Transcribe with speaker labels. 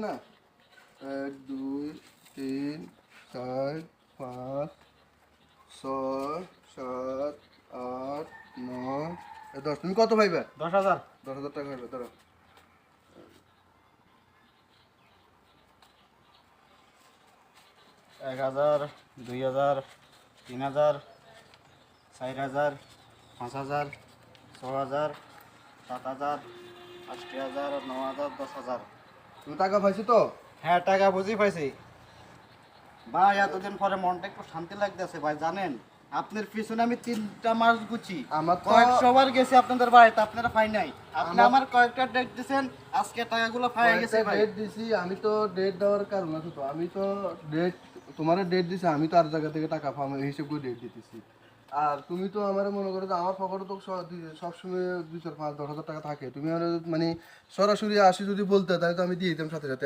Speaker 1: না 1 2 3 4 5 6 7 8 9 10। তুমি কত পাইবা?
Speaker 2: 10,000।
Speaker 1: 10,000 টাকা পাইবা। ধরো
Speaker 2: 1,000, 2,000, 3,000, 4,000, 5,000, 6,000, 7,000, 8,000, 9,000, 10,000।
Speaker 1: তুমি টাকা পাইছো তো?
Speaker 2: হ্যাঁ, টাকা বুঝি পাইছি ভাই। এতদিন পরে মনটা একটু শান্তি লাগতেছে ভাই। জানেন আপনার পিছনে আমি 3টা মাস গুছি,
Speaker 1: আমার তো
Speaker 2: কয়েকশোবার গেছি আপনাদের বাড়িতে, আপনারা পাই নাই। আপনি
Speaker 1: আমার
Speaker 2: আমার কয়েকটা ডেট দিয়েছেন, আজকে টাকাগুলো পাই গেছে ভাই।
Speaker 1: ডেট দিছি, আমি তো ডেট দেওয়ার কারণ আছে তো। আমি তো ডেট তোমার ডেট দিছি, আমি তো আর জায়গা থেকে টাকা পাবো এই হিসেব করে ডেট দিতেছি। আর তুমি তো আমার মনে করো যে আমার পকেটে তো সবসময় 2 4 5 10,000 টাকা থাকে। তুমি আমার মানে সরাসরি আসি যদি বলতে তাহলে তো আমি দিয়ে দিতাম সাথে সাথে।